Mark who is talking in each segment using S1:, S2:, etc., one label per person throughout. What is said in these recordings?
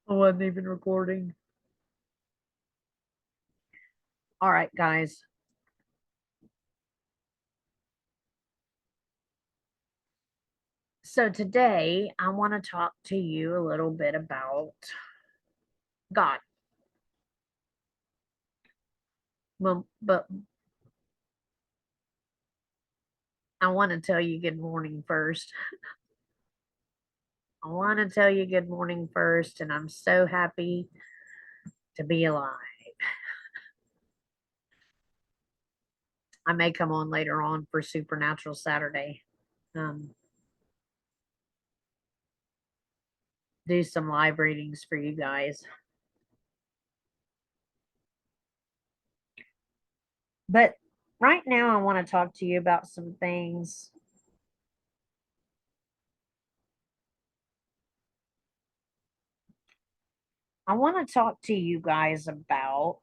S1: I wasn't even recording. All right, guys. So today I want to talk to you a little bit about God. But I want to tell you good morning first. I want to tell you good morning first, and I'm so happy to be alive. I may come on later on for Supernatural Saturday. Um, do some live readings for you guys. But right now, I want to talk to you about some things. I want to talk to you guys about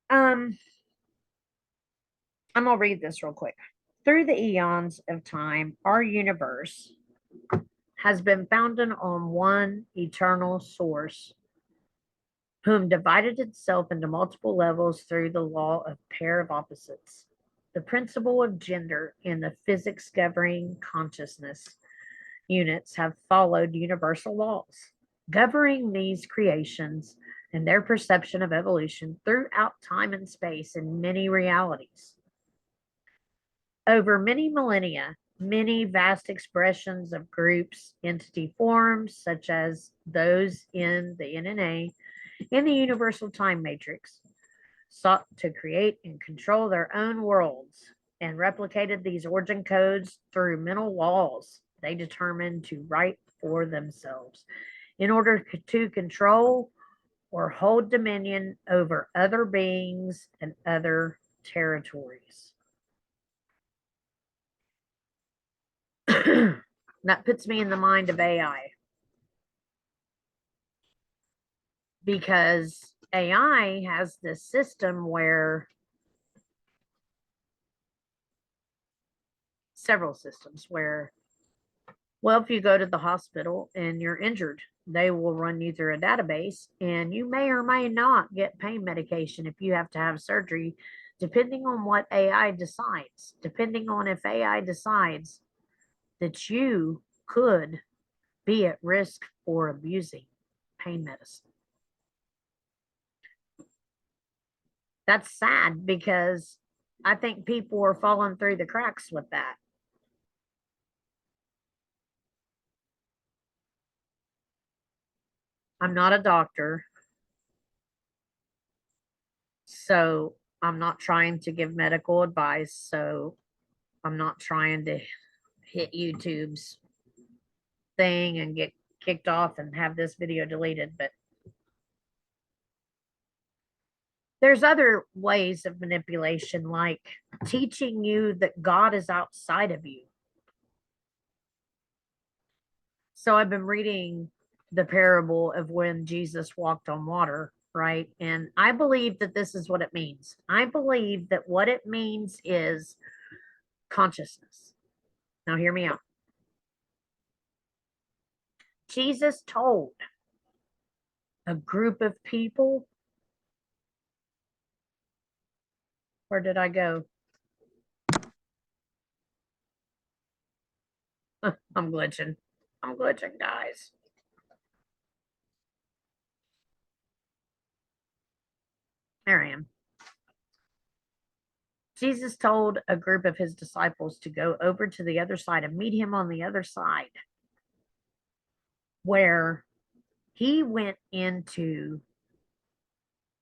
S1: um I'm gonna read this real quick. Through the eons of time, our universe has been founded on one eternal source, whom divided itself into multiple levels through the law of pair of opposites. The principle of gender and the physics governing consciousness units have followed universal laws, governing these creations and their perception of evolution throughout time and space in many realities. Over many millennia, many vast expressions of groups, entity forms, such as those in the NNA and the Universal Time Matrix, sought to create and control their own worlds and replicated these origin codes through mental laws they determined to write for themselves in order to control or hold dominion over other beings and other territories. That puts me in the mind of AI because AI has this system where several systems where, well, if you go to the hospital and you're injured, they will run you through a database and you may or may not get pain medication if you have to have surgery, depending on what AI decides, depending on if AI decides that you could be at risk for abusing pain medicine. That's sad because I think people are falling through the cracks with that. I'm not a doctor, so I'm not trying to give medical advice. So I'm not trying to hit YouTube's thing and get kicked off and have this video deleted. But there's other ways of manipulation, like teaching you that God is outside of you. So I've been reading the parable of when Jesus walked on water, right? And I believe that this is what it means. I believe that what it means is consciousness. Now, hear me out. Jesus told a group of people, where did I go? I'm glitching. I'm glitching, guys. There I am. Jesus told a group of his disciples to go over to the other side and meet him on the other side, where he went into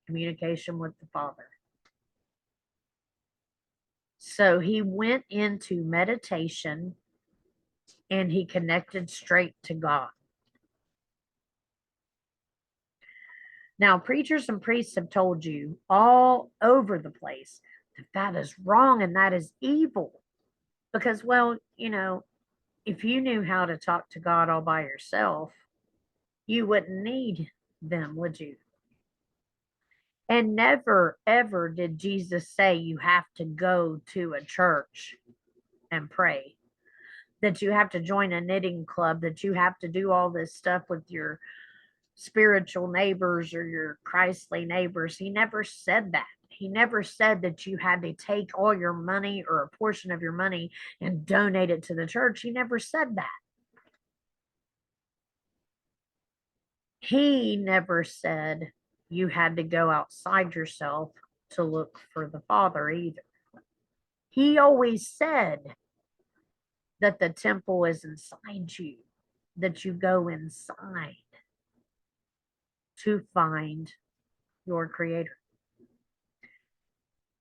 S1: communication with the Father. So he went into meditation and he connected straight to God. Now, preachers and priests have told you all over the place that that is wrong and that is evil because, well, If you knew how to talk to God all by yourself, you wouldn't need them, would you? And never, ever did Jesus say you have to go to a church and pray, that you have to join a knitting club, that you have to do all this stuff with your spiritual neighbors or your Christly neighbors. He never said that. He never said that you had to take all your money or a portion of your money and donate it to the church. He never said that. He never said you had to go outside yourself to look for the Father either. He always said that the temple is inside you, that you go inside to find your Creator.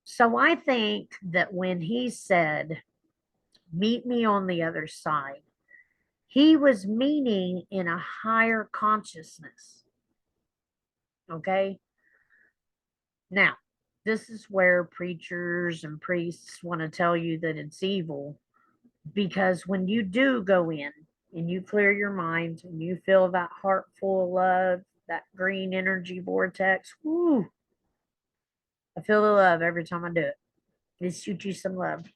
S1: So I think that when he said, meet me on the other side, he was meaning in a higher consciousness. Okay? Now, this is where preachers and priests want to tell you that it's evil, because when you do go in and you clear your mind and you feel that heart full of love, that green energy vortex, whoo, I feel the love every time I do it. It shoots you some love.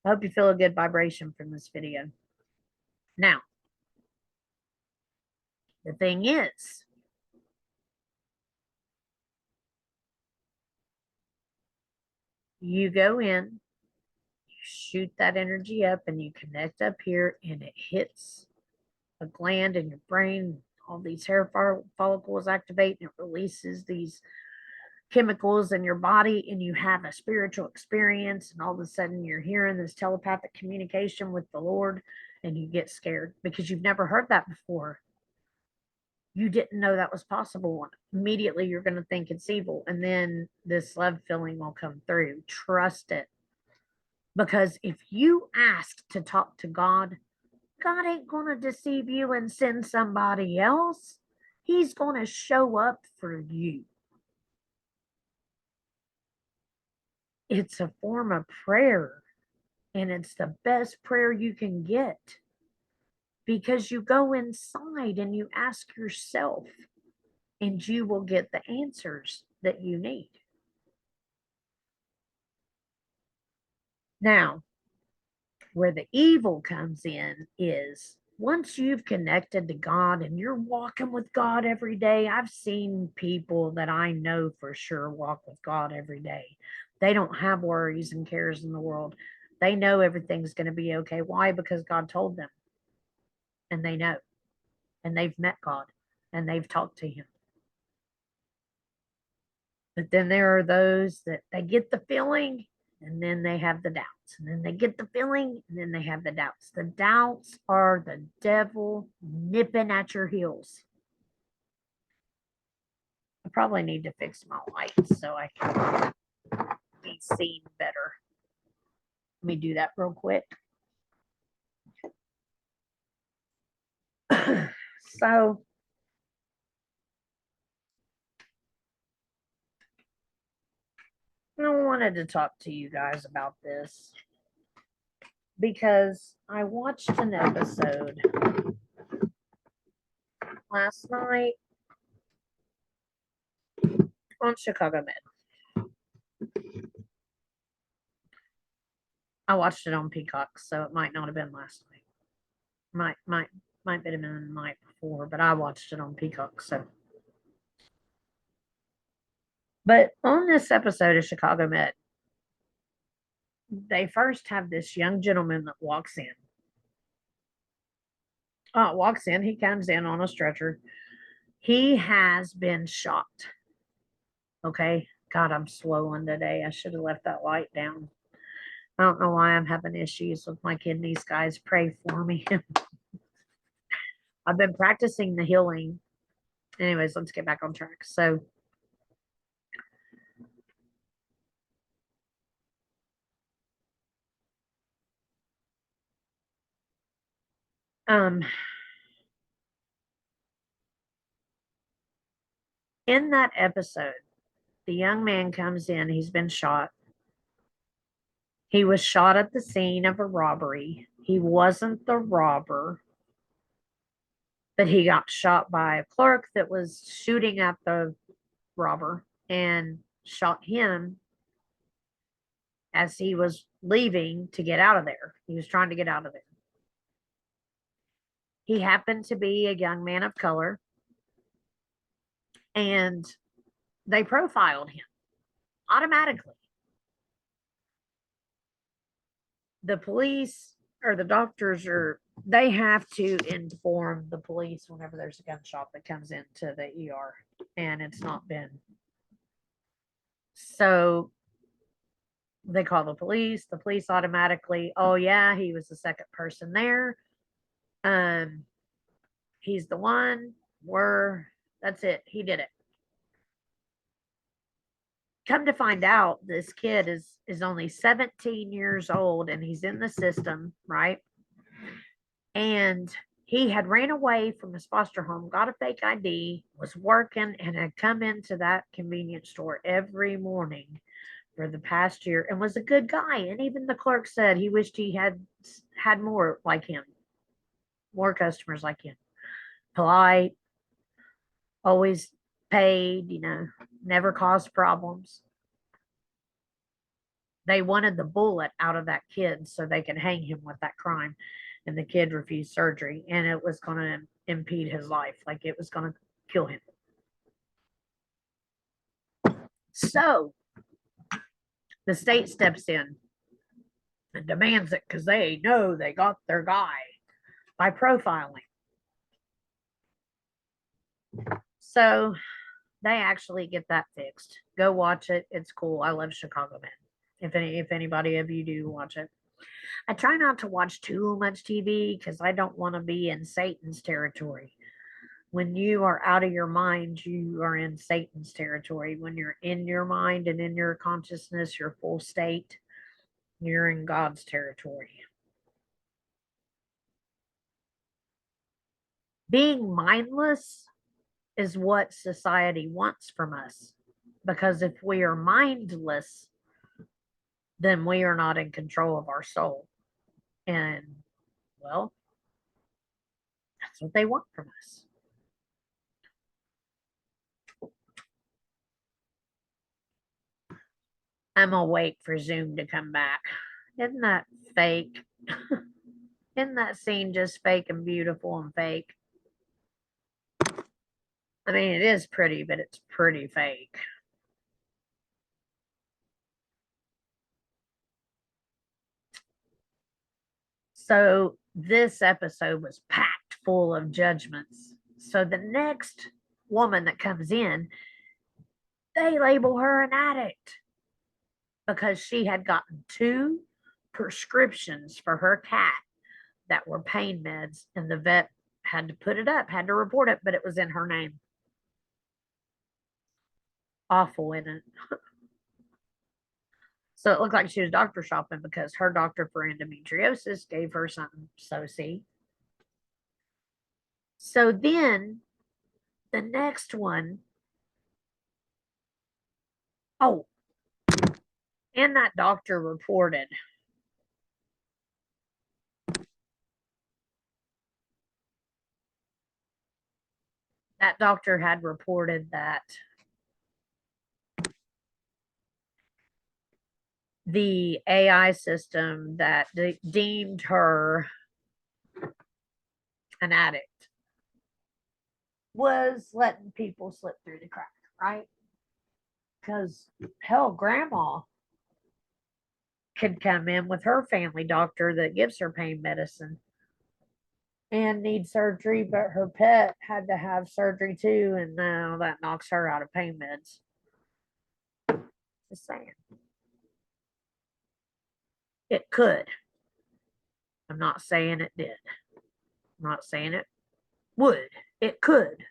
S1: I hope you feel a good vibration from this video. Now, the thing is, you go in, you shoot that energy up, and you connect up here, and it hits a gland in your brain. All these hair follicles activate, and it releases these chemicals in your body, and you have a spiritual experience, and all of a sudden you're hearing this telepathic communication with the Lord, and you get scared because you've never heard that before. You didn't know that was possible. Immediately you're going to think it's evil, and then this love feeling will come through. Trust it, because if you ask to talk to God, God ain't going to deceive you and send somebody else. He's going to show up for you. It's a form of prayer, and it's the best prayer you can get, because you go inside and you ask yourself, and you will get the answers that you need. Now, where the evil comes in is once you've connected to God and you're walking with God every day. I've seen people that I know for sure walk with God every day. They don't have worries and cares in the world. They know everything's going to be okay. Why? Because God told them, and they know, and they've met God, and they've talked to Him. But then there are those that they get the feeling, and then they have the doubts, and then they get the feeling, and then they have the doubts. The doubts are the devil nipping at your heels. I probably need to fix my lights so I can be seen better. Let me do that real quick. So I wanted to talk to you guys about this because I watched an episode last night on Chicago Med. I watched it on Peacock, so it might not have been last night. Might have been the night before, but I watched it on Peacock. So, but on this episode of Chicago Med, they first have this young gentleman that walks in. He comes in on a stretcher. He has been shot. Okay. God, I'm swollen today. I should have left that light down. I don't know why I'm having issues with my kidneys, guys. Pray for me. I've been practicing the healing. Anyways, let's get back on track. So, in that episode, the young man comes in. He's been shot. He was shot at the scene of a robbery. He wasn't the robber, but he got shot by a clerk that was shooting at the robber and shot him as he was leaving to get out of there. He was trying to get out of there. He happened to be a young man of color, and they profiled him automatically. The police or the doctors are they have to inform the police whenever there's a gunshot that comes into the ER and it's not been. So they call the police. The police automatically, oh yeah, he was the second person there. Um, he's the one. We're that's it. He did it. Come to find out, this kid is only 17 years old and he's in the system, right? And he had ran away from his foster home, got a fake ID, was working, and had come into that convenience store every morning for the past year and was a good guy. And even the clerk said he wished he had more like him, more customers like him. Polite, always paid, never caused problems. They wanted the bullet out of that kid so they could hang him with that crime. And the kid refused surgery, and it was going to impede his life. Like it was going to kill him. So the state steps in and demands it because they know they got their guy by profiling. So they actually get that fixed. Go watch it. It's cool. I love Chicago Men. If anybody of you do watch it. I try not to watch too much TV because I don't want to be in Satan's territory. When you are out of your mind, you are in Satan's territory. When you're in your mind and in your consciousness, your full state, you're in God's territory. Being mindless is what society wants from us. Because if we are mindless, then we are not in control of our soul. And, well, that's what they want from us. I'm going to wait for Zoom to come back. Isn't that fake? Isn't that scene just fake and beautiful and fake? I mean, it is pretty, but it's pretty fake. So this episode was packed full of judgments. So the next woman that comes in, they label her an addict because she had gotten 2 prescriptions for her cat that were pain meds, and the vet had to put it up, had to report it, but it was in her name. Awful, isn't it? So it looked like she was doctor shopping because her doctor for endometriosis gave her something. So see. So then the next one, oh, and that doctor reported that doctor had reported that the AI system that deemed her an addict was letting people slip through the crack, right? Because hell, grandma could come in with her family doctor that gives her pain medicine and need surgery, but her pet had to have surgery too, and now that knocks her out of pain meds. Just saying. It could. I'm not saying it did. I'm not saying it would. It could.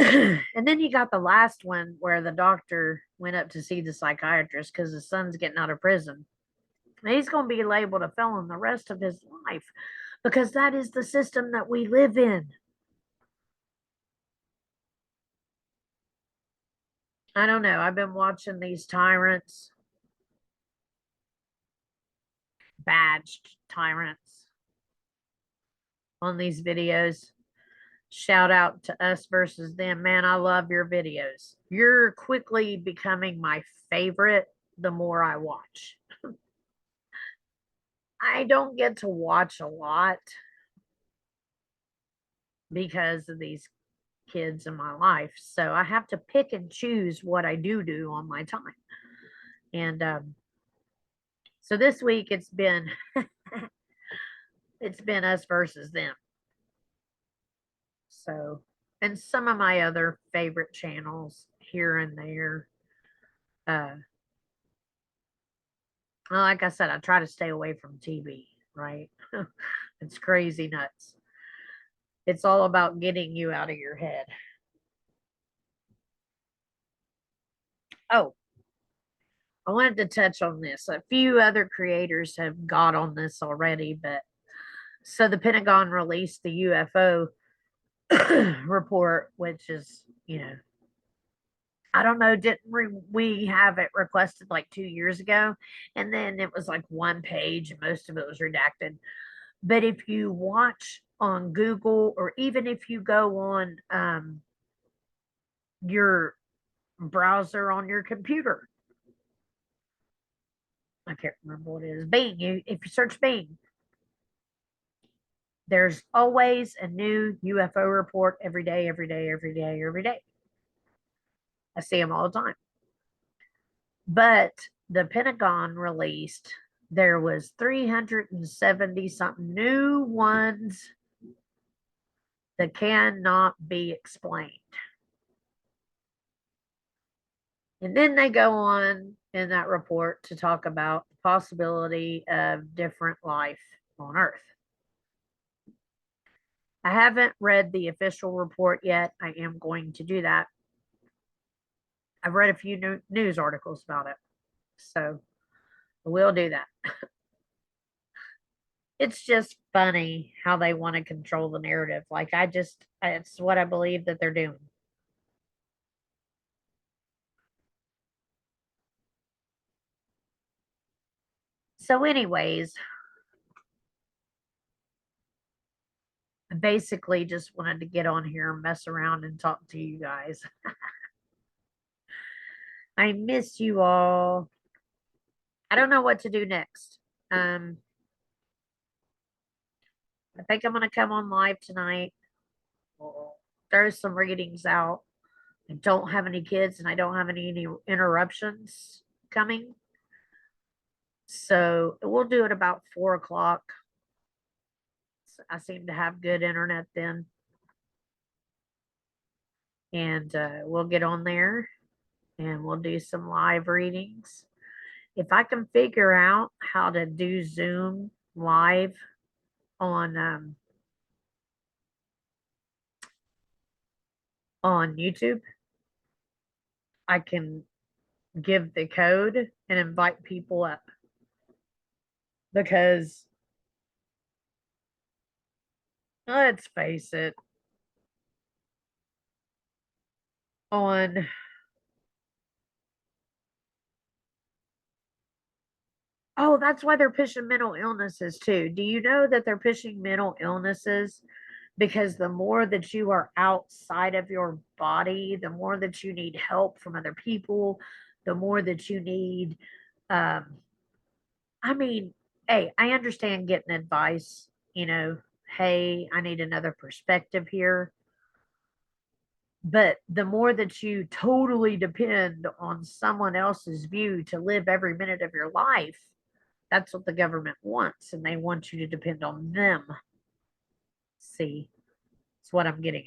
S1: And then you got the last one where the doctor went up to see the psychiatrist because his son's getting out of prison. And he's going to be labeled a felon the rest of his life because that is the system that we live in. I don't know. I've been watching these tyrants badged tyrants on these videos. Shout out to Us Versus Them. Man, I love your videos. You're quickly becoming my favorite the more I watch. I don't get to watch a lot because of these kids in my life. So I have to pick and choose what I do on my time. And so this week it's been Us Versus Them. So, and some of my other favorite channels here and there. Like I said, I try to stay away from TV, right? It's crazy nuts. It's all about getting you out of your head. Oh, I wanted to touch on this. A few other creators have got on this already, but so the Pentagon released the UFO report, which is, I don't know, didn't we have it requested like 2 years ago? And then it was like one page, and most of it was redacted. But if you watch on Google, or even if you go on your browser on your computer, I can't remember what it is, Bing, if you search Bing, there's always a new UFO report every day, every day, every day, every day. I see them all the time. But the Pentagon released there was 370 something new ones that cannot be explained. And then they go on in that report to talk about the possibility of different life on Earth. I haven't read the official report yet. I am going to do that. I've read a few news articles about it. So we'll do that. It's just funny how they want to control the narrative. Like, it's what I believe that they're doing. So, anyways, I basically just wanted to get on here and mess around and talk to you guys. I miss you all. I don't know what to do next. Um, I think I'm going to come on live tonight. We'll throw some readings out. I don't have any kids and I don't have any interruptions coming. So we'll do it about 4 o'clock. I seem to have good internet then. And we'll get on there and we'll do some live readings. If I can figure out how to do Zoom live on YouTube, I can give the code and invite people up. Because let's face it, on that's why they're pushing mental illnesses too. Do you know that they're pushing mental illnesses because the more that you are outside of your body, the more that you need help from other people, the more that you need I mean, hey, I understand getting advice, hey, I need another perspective here. But the more that you totally depend on someone else's view to live every minute of your life, that's what the government wants. And they want you to depend on them. See, it's what I'm getting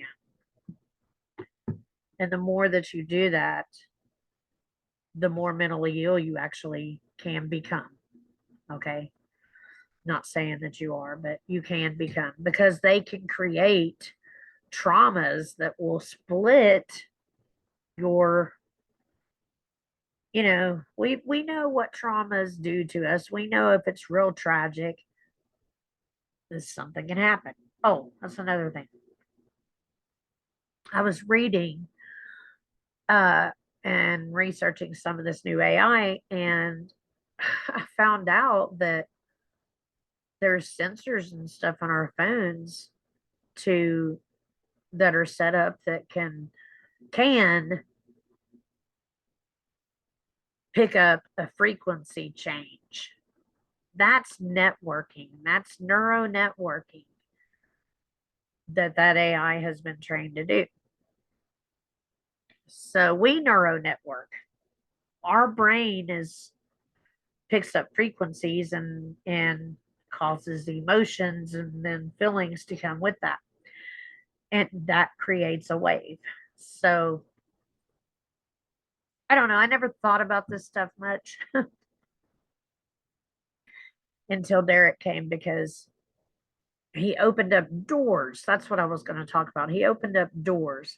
S1: at. And the more that you do that, the more mentally ill you actually can become. Okay. Not saying that you are, but you can become, because they can create traumas that will split your, we know what traumas do to us. We know if it's real tragic, something can happen. Oh, that's another thing. I was reading and researching some of this new AI, and I found out that there's sensors and stuff on our phones to that are set up that can pick up a frequency change. That's networking. That's neuro networking that AI has been trained to do. So we neuro network. Our brain is picks up frequencies and causes emotions and then feelings to come with that. And that creates a wave. So I don't know. I never thought about this stuff much until Derek came because he opened up doors. That's what I was going to talk about. He opened up doors.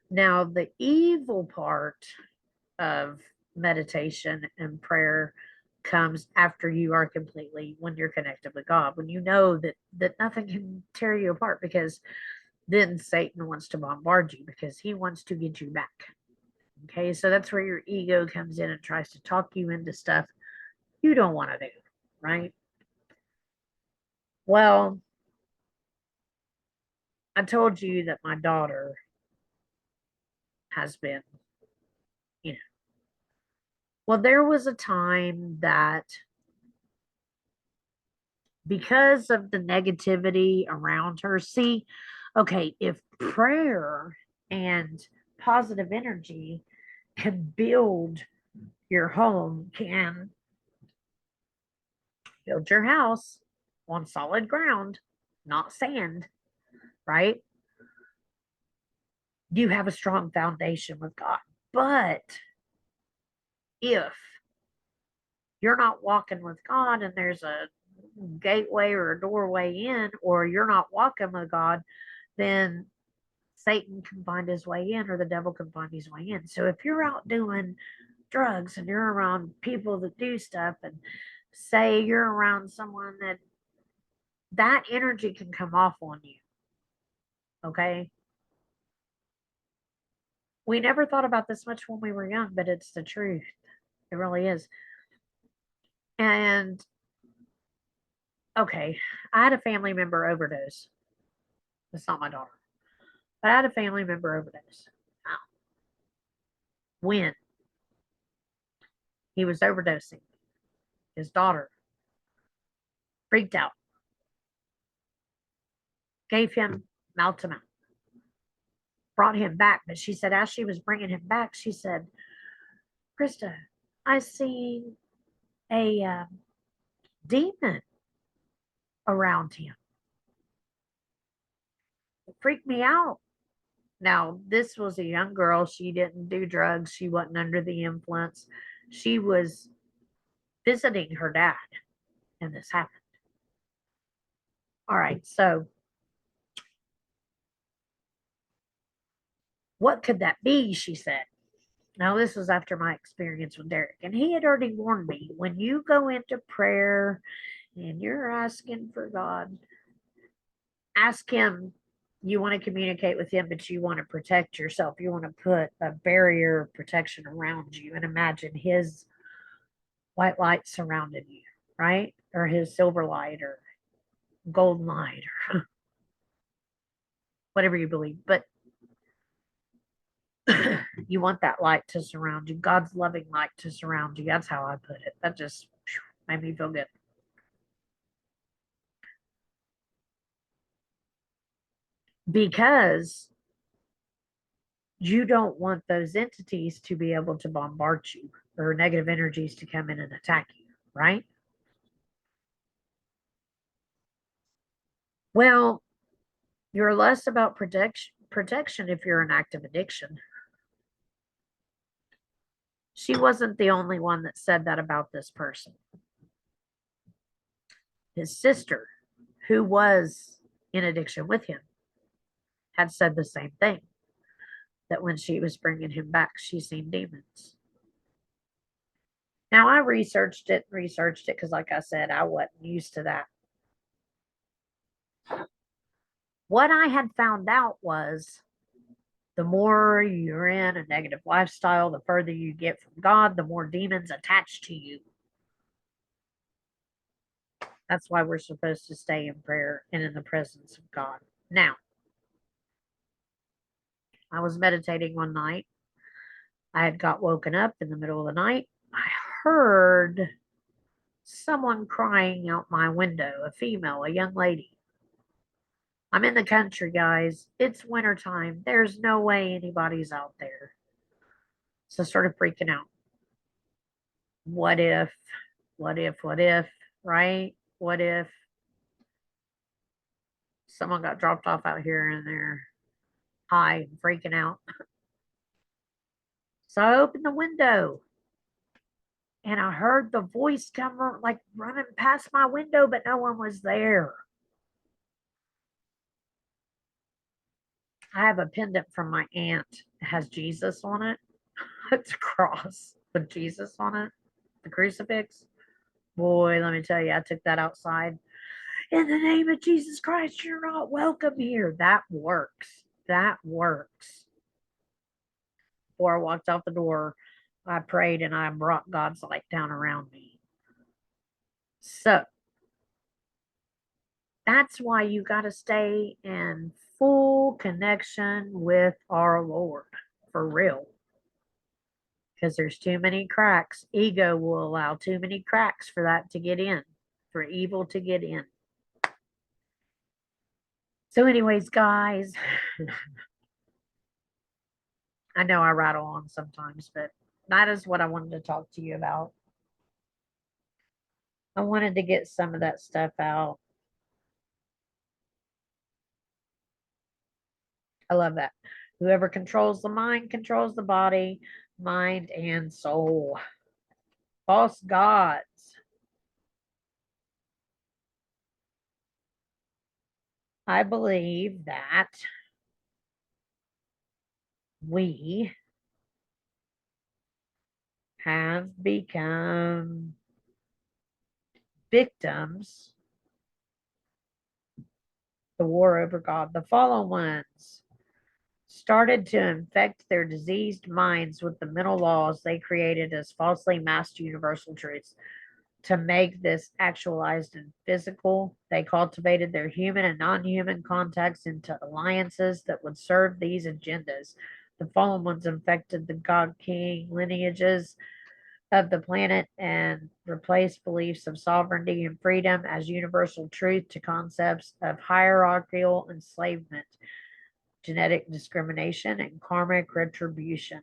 S1: Now, the evil part of meditation and prayer comes after you are completely when you're connected with God, when you know that nothing can tear you apart, because then Satan wants to bombard you because he wants to get you back. Okay, so that's where your ego comes in and tries to talk you into stuff you don't want to do, right? Well, I told you that my daughter has been, you know, well, there was a time that because of the negativity around her, see, okay, if prayer and positive energy can build your home, can build your house on solid ground, not sand, right? You have a strong foundation with God. But if you're not walking with God and there's a gateway or a doorway in, or you're not walking with God, then Satan can find his way in or the devil can find his way in. So if you're out doing drugs and you're around people that do stuff, and say you're around someone that energy can come off on you. Okay. We never thought about this much when we were young, but it's the truth. It really is. And okay, I had a family member overdose. It's not my daughter, but I had a family member overdose. When he was overdosing, his daughter freaked out, gave him mouth to mouth, brought him back. But she said, as she was bringing him back, she said, Krista, I see a demon around him. It freaked me out. Now, this was a young girl. She didn't do drugs. She wasn't under the influence. She was visiting her dad, and this happened. All right. So, what could that be? She said. Now, this was after my experience with Derek, and he had already warned me when you go into prayer and you're asking for God, ask Him. You want to communicate with Him, but you want to protect yourself. You want to put a barrier of protection around you and imagine His white light surrounded you, right? Or His silver light or golden light or whatever you believe. But you want that light to surround you, God's loving light to surround you. That's how I put it. That just made me feel good. Because you don't want those entities to be able to bombard you or negative energies to come in and attack you, right? Well, you're less about protection if you're in active addiction. She wasn't the only one that said that about this person. His sister, who was in addiction with him, had said the same thing, that when she was bringing him back, she seen demons. Now, I researched it because, like I said, I wasn't used to that. What I had found out was the more you're in a negative lifestyle, the further you get from God, the more demons attach to you. That's why we're supposed to stay in prayer and in the presence of God. Now, I was meditating one night. I had got woken up in the middle of the night. I heard someone crying out my window, a female, a young lady. I'm in the country, guys. It's wintertime. There's no way anybody's out there. So I started freaking out. What if, what if, right? What if someone got dropped off out here and they're high and freaking out? So I opened the window and I heard the voice come like running past my window, but no one was there. I have a pendant from my aunt. It has Jesus on it. It's a cross with Jesus on it, the crucifix. Boy, let me tell you, I took that outside. In the name of Jesus Christ, you're not welcome here. That works. That works. Before I walked out the door, I prayed and I brought God's light down around me. So that's why you got to stay in full connection with our Lord for real. Because there's too many cracks. Ego will allow too many cracks for that to get in, for evil to get in. So, anyways, guys, I know I rattle on sometimes, but that is what I wanted to talk to you about. I wanted to get some of that stuff out. I love that. Whoever controls the mind controls the body, mind, and soul. False gods. I believe that we have become victims. The war over God. The fallen ones started to infect their diseased minds with the mental laws they created as falsely masked universal truths. To make this actualized and physical, they cultivated their human and non human contacts into alliances that would serve these agendas. The fallen ones infected the God King lineages of the planet and replaced beliefs of sovereignty and freedom as universal truth to concepts of hierarchical enslavement, genetic discrimination, and karmic retribution,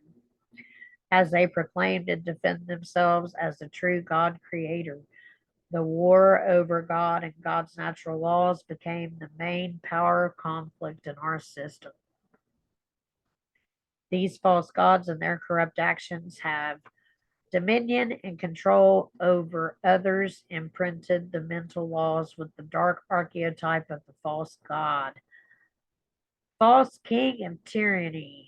S1: as they proclaimed and defend themselves as the true God creator. The war over God and God's natural laws became the main power conflict in our system. These false gods and their corrupt actions have dominion and control over others, imprinted the mental laws with the dark archetype of the false god. False king of tyranny.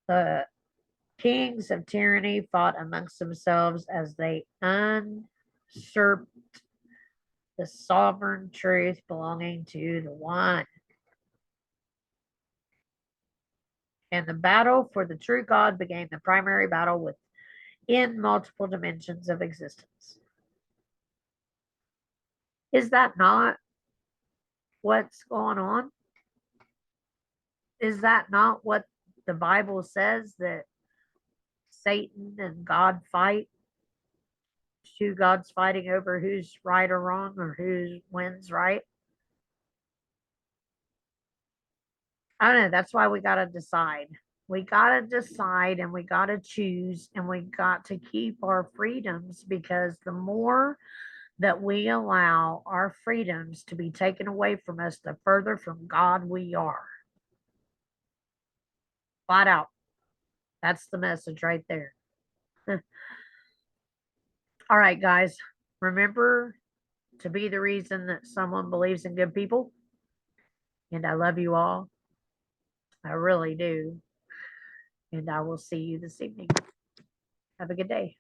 S1: The kings of tyranny fought amongst themselves as they usurped the sovereign truth belonging to the one. And the battle for the true God became the primary battle within multiple dimensions of existence. Is that not what's going on? Is that not what the Bible says, that Satan and God fight? Two gods fighting over who's right or wrong, or who wins, right? I don't know. That's why we got to decide. We got to decide and we got to choose and we got to keep our freedoms, because the more that we allow our freedoms to be taken away from us, the further from God we are. Flat out. That's the message right there. All right, guys. Remember to be the reason that someone believes in good people. And I love you all. I really do. And I will see you this evening. Have a good day.